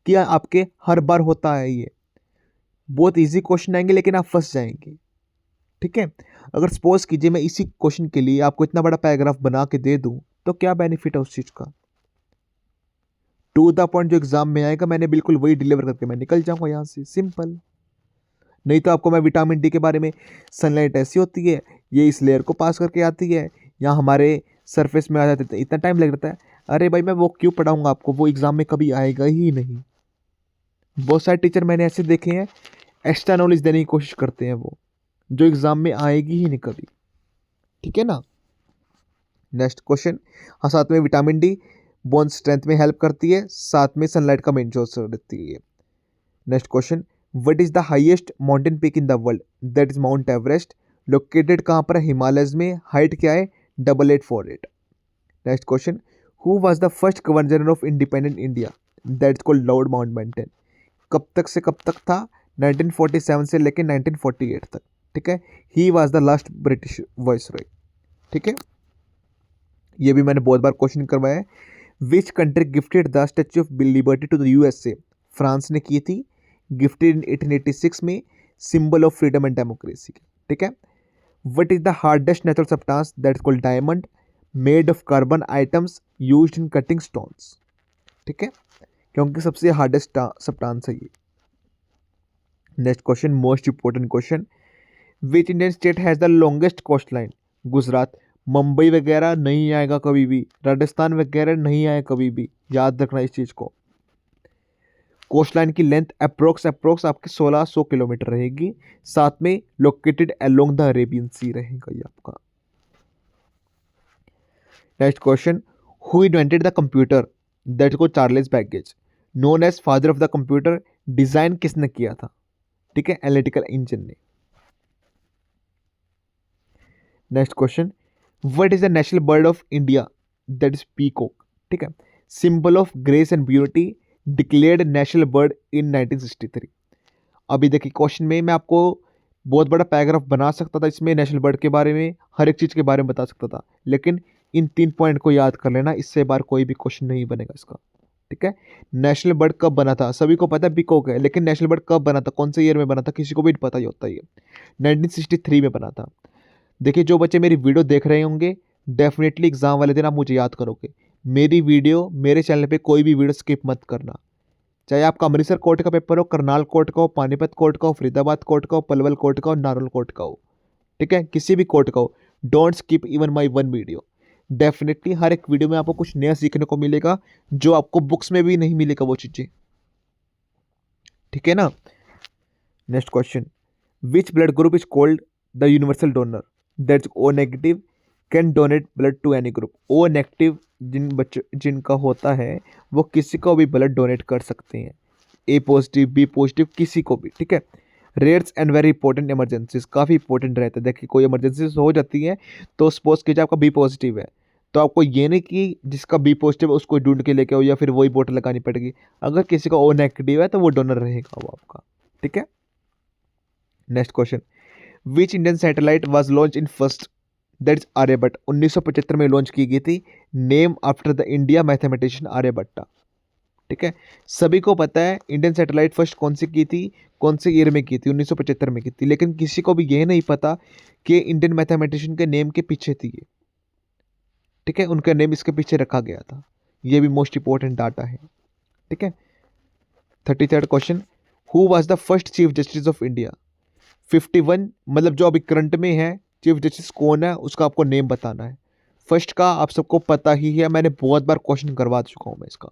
कि आपके हर बार होता है ये। बहुत इजी क्वेश्चन आएंगे लेकिन आप फंस जाएंगे। ठीक है, अगर सपोज कीजिए मैं इसी क्वेश्चन के लिए आपको इतना बड़ा पैराग्राफ बना के दे दूं तो क्या बेनिफिट है उस चीज का। टू द पॉइंट जो एग्जाम में आएगा मैंने बिल्कुल वही डिलीवर करके मैं निकल जाऊंगा यहाँ से, सिंपल। नहीं तो आपको मैं विटामिन डी के बारे में, सनलाइट ऐसी होती है, ये इस लेयर को पास करके आती है, यहाँ हमारे सरफेस में आ जाते थे, इतना टाइम लग जाता है। अरे भाई मैं वो क्यों पढ़ाऊंगा आपको, वो एग्जाम में कभी आएगा ही नहीं। बहुत सारे टीचर मैंने ऐसे देखे हैं एक्स्ट्रा नॉलेज देने की कोशिश करते हैं वो, जो एग्जाम में आएगी ही नहीं कभी। ठीक है ना। नेक्स्ट क्वेश्चन, हाँ साथ में विटामिन डी बोन स्ट्रेंथ में हेल्प करती है, साथ में सनलाइट का मेन सोर्स रहती है। Next question, what is the highest mountain peak in the world, that is mount Everest, located कहाँ पर है, हिमालयज में, हाइट क्या है, 8848। Next question, who was the first governor of independent India, that is called Lord Mountbatten. कब तक से कब तक था, 1947 से लेकर 1948 तक। ठीक है, he was the last British viceroy. ठीक है, ये भी मैंने बहुत बार क्वेश्चन करवाया है। Which country gifted the Statue of Liberty to the USA, France ने की थी, गिफ्टेड इन 1886 में, symbol of freedom and democracy. ठीक है, what is the hardest natural substance, that is called diamond, made of carbon items used in cutting stones. ठीक है, क्योंकि सबसे हार्डेस्ट सब्सटेंस है ये। Next question, most important question, which Indian state has the longest coastline, Gujarat. Mumbai वगैरह नहीं आएगा कभी भी, राजस्थान वगैरह नहीं आएगा कभी भी, याद रखना इस चीज को। कोस्ट लाइन की लेंथ अप्रोक्स आपकी 1600 किलोमीटर रहेगी, साथ में located along the Arabian Sea रहेगा ये आपका। Next question, who invented the computer, that को Charles Babbage, known as father of the computer. Design किसने किया था, ठीक है, एनालिटिकल इंजन ने। Next question, what is the national bird of India, that is peacock. ठीक है, symbol of grace and beauty, declared national bird in 1963। अभी देखिए क्वेश्चन में मैं आपको बहुत बड़ा पैराग्राफ बना सकता था इसमें, नेशनल बर्ड के बारे में, हर एक चीज़ के बारे में बता सकता था, लेकिन इन 3 पॉइंट को याद कर लेना, इससे बार कोई भी क्वेश्चन नहीं बनेगा इसका। ठीक है, नेशनल बर्ड कब बना था, सभी को पता है पीकॉक है, लेकिन नेशनल बर्ड कब बना था, कौन से ईयर में बना था, किसी को भी पता ही होता है। ये 1963 में बना था। देखिए जो बच्चे मेरी वीडियो देख रहे होंगे, डेफिनेटली एग्जाम वाले दिन आप मुझे याद करोगे। मेरी वीडियो, मेरे चैनल पे कोई भी वीडियो स्किप मत करना, चाहे आपका अमृतसर कोर्ट का पेपर हो, करनाल कोर्ट का हो, पानीपत कोर्ट का हो, फरीदाबाद कोर्ट का हो, पलवल कोर्ट का हो, नारोल कोर्ट का हो। ठीक है, किसी भी कोर्ट का हो, don't skip even my one video. Definitely हर एक वीडियो में आपको कुछ नया सीखने को मिलेगा, जो आपको बुक्स में भी नहीं मिलेगा वो चीज़ें। ठीक है ना। Next question, which blood group is called the universal donor, that's O negative, can donate blood to any group. O negative जिनका होता है वो किसी को भी ब्लड डोनेट कर सकते हैं, ए पॉजिटिव, बी पॉजिटिव, किसी को भी। ठीक है, rares and very important emergencies, काफ़ी इंपॉर्टेंट रहता है। देखिए कोई इमरजेंसी हो जाती है तो सपोज कीजिए आपका बी पॉजिटिव है, तो आपको ये नहीं कि जिसका बी पॉजिटिव है उसको ढूंढ के लेके आओ या फिर वही बोतल लगानी पड़ेगी। अगर किसी का ओ नेगेटिव है तो वो डोनर रहेगा वो आपका। ठीक है, next question, which Indian satellite was launch in first, that's Aryabhata. 1975 में लॉन्च की गई थी, name after the India mathematician Aryabhata. ठीक है, सभी को पता है इंडियन सैटेलाइट फर्स्ट कौन सी की थी, कौन से ईयर में की थी, 1975 में की थी, लेकिन किसी को भी यह नहीं पता कि इंडियन मैथमेटिशियन के नेम के पीछे थी ये। ठीक है, उनका नेम इसके पीछे रखा गया था, ये भी मोस्ट इंपॉर्टेंट डाटा है। ठीक है, 33rd question, who was the first chief justice of India. 51 मतलब जो अभी करंट में है चीफ जस्टिस कौन है, उसका आपको नेम बताना है। फर्स्ट का आप सबको पता ही है, मैंने बहुत बार क्वेश्चन करवा चुका हूं मैं इसका।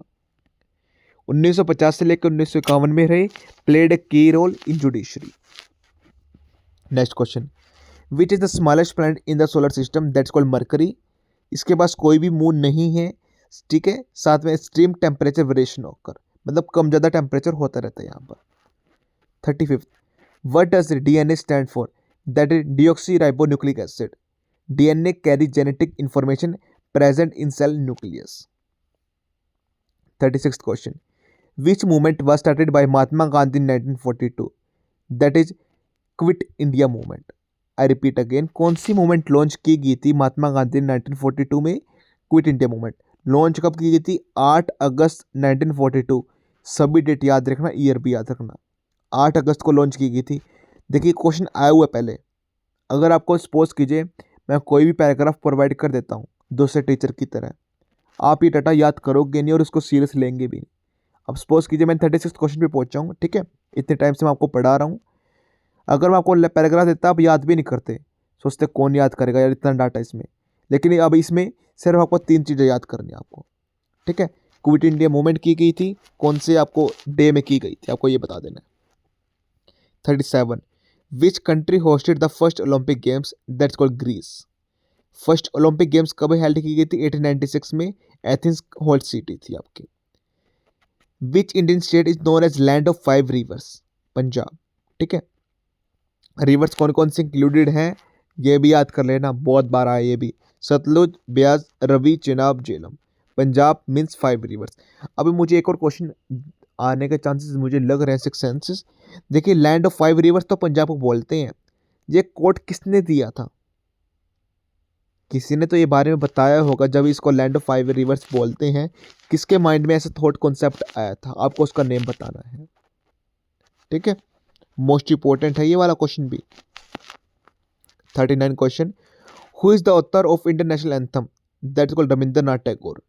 1950 से लेकर 1951 में रहे, played a key role in judiciary. Next question, which is the smallest planet in the solar system, that's called Mercury. इसके पास कोई भी मून नहीं है। ठीक है, साथ में एक्सट्रीम टेम्परेचर वेरिएशन होकर, मतलब कम ज़्यादा टेम्परेचर होता रहता है यहाँ पर। 35th, what does DNA stand for, that is deoxyribonucleic acid. DNA carries genetic information present in cell nucleus. 36th question, which movement was started by Mahatma Gandhi in 1942, that is Quit India movement. I repeat again, कौन सी movement launch की गई थी महात्मा गांधी ने 1942 में? Quit India movement launch कब की गई थी? 8 अगस्त 1942। सभी डेट याद रखना, ईयर भी याद रखना। 8 अगस्त को लॉन्च की गई थी। देखिए क्वेश्चन आया हुआ है पहले, अगर आपको सपोज कीजिए मैं कोई भी पैराग्राफ प्रोवाइड कर देता हूँ दूसरे टीचर की तरह, आप ये डाटा याद करोगे नहीं और उसको सीरियस लेंगे भी नहीं। अब सपोज कीजिए मैं 36 क्वेश्चन पे पहुंच जाऊँ, ठीक है, इतने टाइम से मैं आपको पढ़ा रहा हूँ, अगर मैं आपको पैराग्राफ देता आप याद भी नहीं करते, सोचते कौन याद करेगा यार इतना डाटा इसमें। लेकिन अब इसमें सिर्फ आपको 3 चीज़ें याद करनी है आपको, ठीक है। क्विट इंडिया मूवमेंट की गई थी, कौन से आपको डे में की गई थी, आपको ये बता देना है। 37, which country hosted the first Olympic games? That's called Greece. First Olympic games कब हेल्ड की गई थी? 1896 में, एथेंस होल्ड सिटी थी आपकी। Which Indian state is known as land of 5 rivers? Punjab, ठीक है। रिवर्स कौन कौन से इंक्लूडेड हैं ये भी याद कर लेना, बहुत बार आया ये भी, सतलुज, ब्यास, रवि, चिनाब, झेलम। Punjab means 5 rivers. अभी मुझे एक और क्वेश्चन आने के चांसेस मुझे लग रहे हैं, 6 सेंसेस। देखिए लैंड ऑफ 5 रिवर्स तो पंजाब को बोलते हैं, ये कोट किसने दिया था? किसी ने तो ये बारे में बताया होगा जब इसको लैंड ऑफ 5 रिवर्स बोलते हैं, किसके माइंड में ऐसा थॉट कॉन्सेप्ट आया था, आपको उसका नेम बताना है, ठीक है। मोस्ट इंपॉर्टेंट है ये वाला क्वेश्चन भी। 39 question, who is the author of Indian national anthem? That is called Rabindranath Tagore.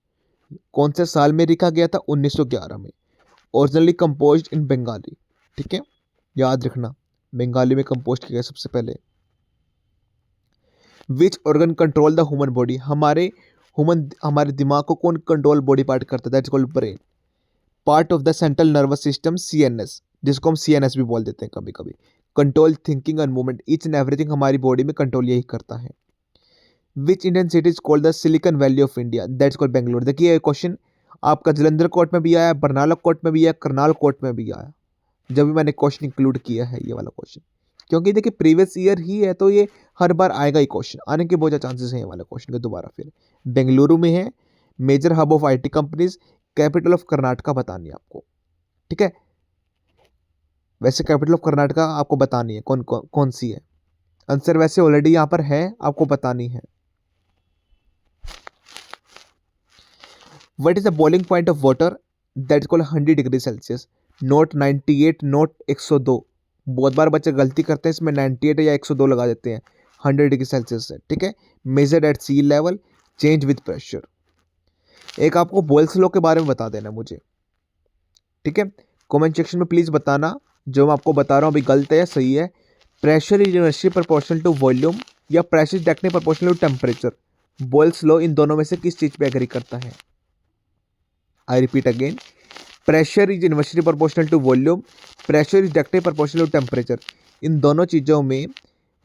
कौन से साल में लिखा गया था? 1911 में। ओरिजिनली कंपोज्ड इन बंगाली, ठीक है, याद रखना बंगाली में कंपोज किया गया सबसे पहले। Which organ control the human body? हमारे दिमाग को कौन कंट्रोल बॉडी पार्ट करता है? That's called brain. Part of the central nervous system, CNS, जिसको हम सीएनएस भी बोल देते हैं कभी कभी। Control thinking and movement, each and everything हमारी बॉडी में कंट्रोल यही करता है। विच Indian city is called the silicon valley of India? That's called Bangalore. देखिए ये क्वेश्चन आपका जलंधर कोर्ट में भी आया, बरनाला कोर्ट में भी आया, करनाल कोर्ट में भी आया, जब भी मैंने क्वेश्चन इंक्लूड किया है ये वाला क्वेश्चन, क्योंकि देखिए प्रीवियस ईयर ही है तो ये हर बार आएगा ही क्वेश्चन, आने के बहुत ज़्यादा चांसेस हैं ये वाले क्वेश्चन के दोबारा फिर। बेंगलुरु में है, major hub of IT companies, capital of Karnataka बतानी है आपको, ठीक है। वैसे कैपिटल ऑफ कर्नाटका आपको बतानी है कौन सी है, आंसर वैसे ऑलरेडी यहाँ पर है, आपको बतानी है। What is the boiling point of water? That is called 100 degree Celsius, not 98, not 102। बहुत बार बच्चे गलती करते हैं, इसमें 98 या 102 लगा देते हैं, 100 डिग्री सेल्सियस है, ठीक है। Measured at sea level, change with pressure. एक आपको बॉयल्स लॉ के बारे में बता देना मुझे, ठीक है। कमेंट सेक्शन में प्लीज़ बताना जो मैं आपको बता रहा हूँ अभी गलत है या सही है। Pressure is inversely proportional to volume या pressure is directly proportional to temperature? Boyle's law इन दोनों में से किस चीज़ पे एग्री करता है? I repeat again, pressure is inversely proportional to volume, pressure is directly proportional to temperature. इन दोनों चीज़ों में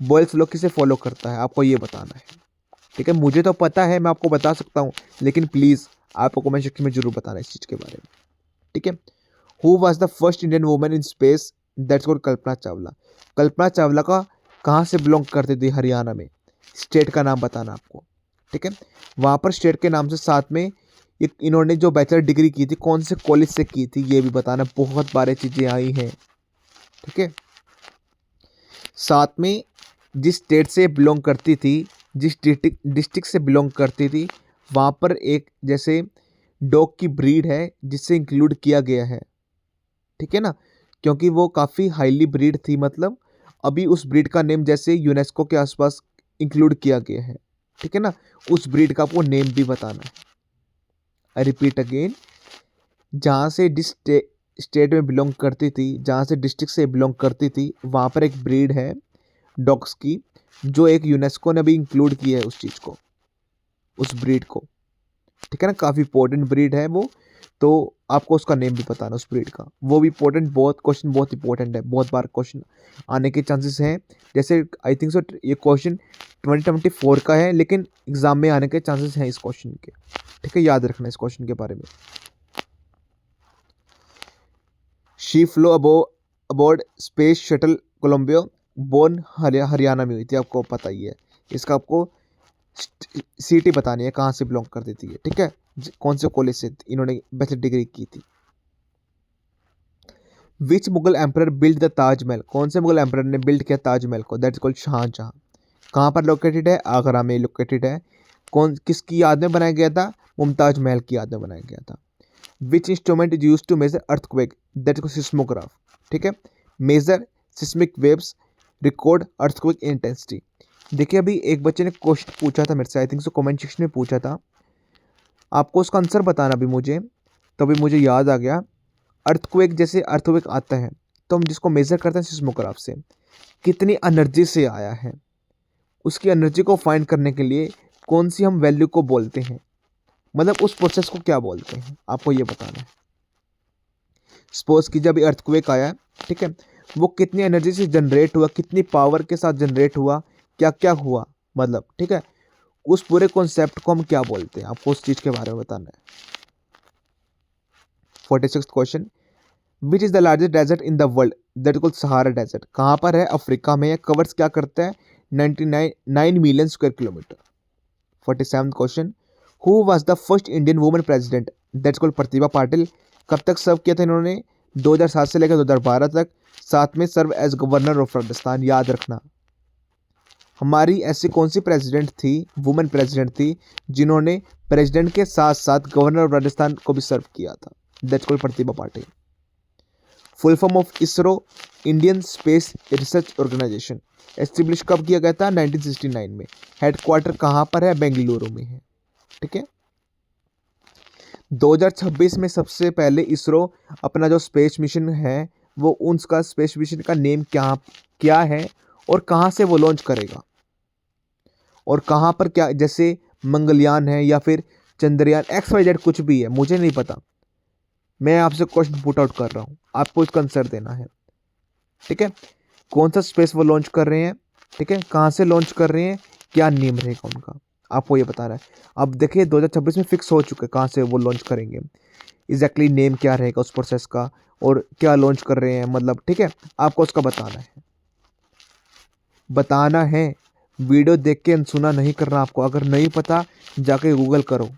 बॉयल्स लॉ किसे फॉलो करता है, आपको ये बताना है, ठीक है। मुझे तो पता है, मैं आपको बता सकता हूँ, लेकिन प्लीज़ आपको कमेंट सेक्शन में जरूर बताना इस चीज़ के बारे में, ठीक है। Who was the first Indian woman in space? That's called Kalpana Chawla. Kalpana Chawla का कहाँ से बिलोंग करती थी? हरियाणा में। स्टेट का नाम बताना आपको, ठीक है। वहाँ पर स्टेट के नाम से साथ में एक इन्होंने जो बैचलर डिग्री की थी कौन से कॉलेज से की थी ये भी बताना, बहुत बारे चीज़ें आई हैं, ठीक है। साथ में जिस स्टेट से बिलोंग करती थी, जिस डिस्ट्रिक्ट से बिलोंग करती थी, वहाँ पर एक जैसे डॉग की ब्रीड है जिससे इंक्लूड किया गया है, ठीक है ना, क्योंकि वो काफ़ी हाईली ब्रीड थी, मतलब अभी उस ब्रीड का नेम जैसे यूनेस्को के आसपास इंक्लूड किया गया है, ठीक है ना। उस ब्रीड का आपको नेम भी बताना है। आई रिपीट अगेन, जहाँ से जिस स्टेट में बिलोंग करती थी, जहाँ से डिस्ट्रिक्ट से बिलोंग करती थी, वहाँ पर एक ब्रीड है डॉग्स की जो एक यूनेस्को ने भी इंक्लूड की है उस चीज़ को, उस ब्रीड को, ठीक है ना। काफ़ी इंपॉर्टेंट ब्रीड है वो, तो आपको उसका नेम भी बताना उस ब्रीड का, वो भी इंपॉर्टेंट, बहुत क्वेश्चन बहुत इंपॉर्टेंट है, बहुत बार क्वेश्चन आने के चांसेस हैं। जैसे आई थिंक सो ये क्वेश्चन 2024 का है, लेकिन एग्जाम में आने के चांसेस हैं इस क्वेश्चन के, ठीक है, याद रखना इस क्वेश्चन के बारे में। She flew aboard space shuttle Columbia, born Haryana में हुई थी, आपको पता ही है। इसका आपको सिटी बतानी है कहाँ से बिलोंग करती थी, ठीक है, कौन से कॉलेज से इन्होंने बैचलर डिग्री की थी। Which Mughal emperor build the Taj Mahal? कौन से मुगल एम्परर ने बिल्ड किया ताजमहल को? That is called Shah Jahan. कहाँ पर लोकेटेड है? आगरा में लोकेटेड है। किसकी याद में बनाया गया था? मुमताज महल की याद में बनाया गया था। Which instrument is use to measure earthquake? That is seismograph. ठीक है, measure seismic waves, record earthquake intensity. देखिए अभी एक बच्चे ने क्वेश्चन पूछा था मेरे से, I think so comment section में पूछा था, आपको उसका आंसर बताना भी मुझे, तो अभी मुझे याद आ गया। अर्थक्वेक, जैसे अर्थक्वेक आता है तो हम जिसको मेजर करते हैं सिस्मोग्राफ से, कितनी एनर्जी से आया है, उसकी एनर्जी को फाइंड करने के लिए कौन सी हम वैल्यू को बोलते हैं, मतलब उस प्रोसेस को क्या बोलते हैं, आपको ये बताना है। सपोज कि जब अर्थक्वेक आया, ठीक है, वो कितनी एनर्जी से जनरेट हुआ, कितनी पावर के साथ जनरेट हुआ, क्या क्या हुआ, मतलब ठीक है, उस पूरे कॉन्सेप्ट को हम क्या बोलते हैं, आपको उस चीज के बारे में बताना है। 46 question, which is the largest desert in the world? That is called Sahara desert. कहाँ पर है? अफ्रीका में है। कवर्स क्या करता है? 9 million square kilometre. 47 question, who was the first Indian women president? That's called Pratibha Patil. कब तक सर्व किया था इन्होंने? 2007 से लेकर 2012 तक। साथ में serve as governor of Rajasthan. याद रखना, हमारी ऐसी कौन सी प्रेसिडेंट थी, वुमेन प्रेसिडेंट थी, जिन्होंने प्रेसिडेंट के साथ साथ गवर्नर ऑफ राजस्थान को भी सर्व किया था? That's called Pratibha Patil. Full form of ISRO, Indian Space Research Organisation. Establish कब किया गया था? 1969 में। हेडक्वार्टर कहाँ पर है? बेंगलुरु में है। ठीक है, 2026 में सबसे पहले इसरो अपना जो स्पेस मिशन है, वो उसका स्पेस मिशन का नेम क्या है और कहाँ से वो लॉन्च करेगा, और कहाँ पर क्या, जैसे मंगलयान है या फिर चंद्रयान, XYZ कुछ भी है, मुझे नहीं पता, मैं आपसे क्वेश्चन पुट आउट कर रहा हूँ, आपको इसका आंसर देना है। ठीक है, कौन सा स्पेस वो लॉन्च कर रहे हैं, ठीक है, कहाँ से लॉन्च कर रहे हैं, क्या नेम रहेगा उनका, आपको ये बताना है। अब देखिए 2026 में फिक्स हो चुके कहाँ से वो लॉन्च करेंगे, एग्जैक्टली नेम क्या रहेगा उस प्रोसेस का, और क्या लॉन्च कर रहे हैं, मतलब ठीक है, आपको उसका बताना है। वीडियो देख के अनसुना नहीं करना आपको, अगर नहीं पता जाके गूगल करो।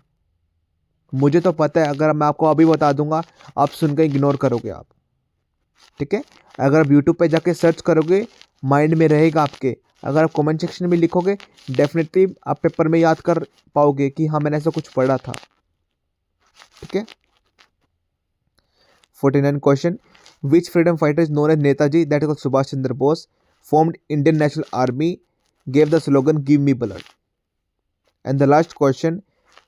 मुझे तो पता है, अगर मैं आपको अभी बता दूंगा आप सुन के इग्नोर करोगे आप। ठीक है, अगर आप यूट्यूब पे जाके सर्च करोगे माइंड में रहेगा आपके, अगर आप कमेंट सेक्शन में लिखोगे डेफिनेटली आप पेपर में याद कर पाओगे कि हाँ मैंने ऐसा कुछ पढ़ा था। ठीक है, 49 question, which freedom fighter is known as Netaji? That is Subhash Chandra Bose. Formed Indian National Army, gave the slogan give me blood. And the last question,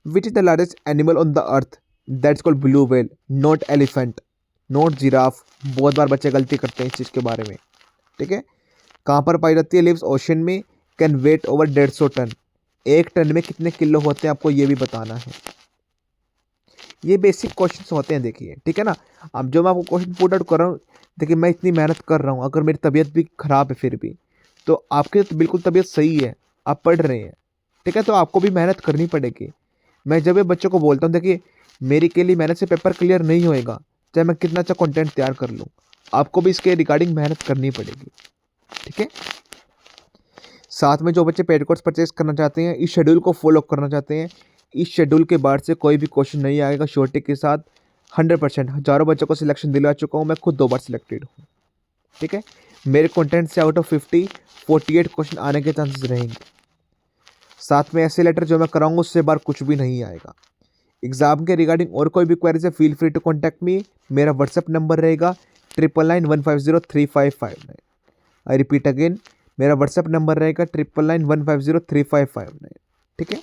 which is the largest animal on the earth? That's called blue whale, not elephant, not giraffe। बहुत बार बच्चे गलती करते हैं इस चीज़ के बारे में। ठीक है, कहाँ पर पाई जाती है? लिव्स ओशन में। Can weigh over 150 ton. 1 ton में कितने किलो होते हैं आपको ये भी बताना है। ये बेसिक क्वेश्चंस होते हैं, देखिए ठीक है ना। अब जो मैं आपको क्वेश्चन पुट आउट कर रहा हूँ, देखिए मैं इतनी मेहनत कर रहा हूँ, अगर मेरी तबीयत भी खराब है फिर भी, तो आपकी तो बिल्कुल तबीयत सही है, आप पढ़ रहे हैं, ठीक है, तो आपको भी मेहनत करनी पड़ेगी। मैं जब ये बच्चों को बोलता हूँ, देखिए मेरी के लिए मेहनत से पेपर क्लियर नहीं होएगा, चाहे मैं कितना अच्छा कंटेंट तैयार कर लूँ, आपको भी इसके रिगार्डिंग मेहनत करनी पड़ेगी। ठीक है, साथ में जो बच्चे पेड कोर्स परचेज करना चाहते हैं, इस शेड्यूल को फॉलो करना चाहते हैं, इस शेड्यूल के बाद से कोई भी क्वेश्चन नहीं आएगा श्योरिटी के साथ। 100% हज़ारों बच्चों को सिलेक्शन दिलवा चुका हूँ, मैं खुद 2 बार सिलेक्टेड हूँ। ठीक है, मेरे कंटेंट से आउट ऑफ 50 48 क्वेश्चन आने के चांसेस रहेंगे। साथ में ऐसे लेटर जो मैं कराऊंगा उससे बार कुछ भी नहीं आएगा। एग्जाम के रिगार्डिंग और कोई भी क्वेरीज है, feel free to contact me. मेरा व्हाट्सएप नंबर रहेगा 9991503559। आई रिपीट अगेन, मेरा व्हाट्सएप नंबर रहेगा 9991503559। ठीक है।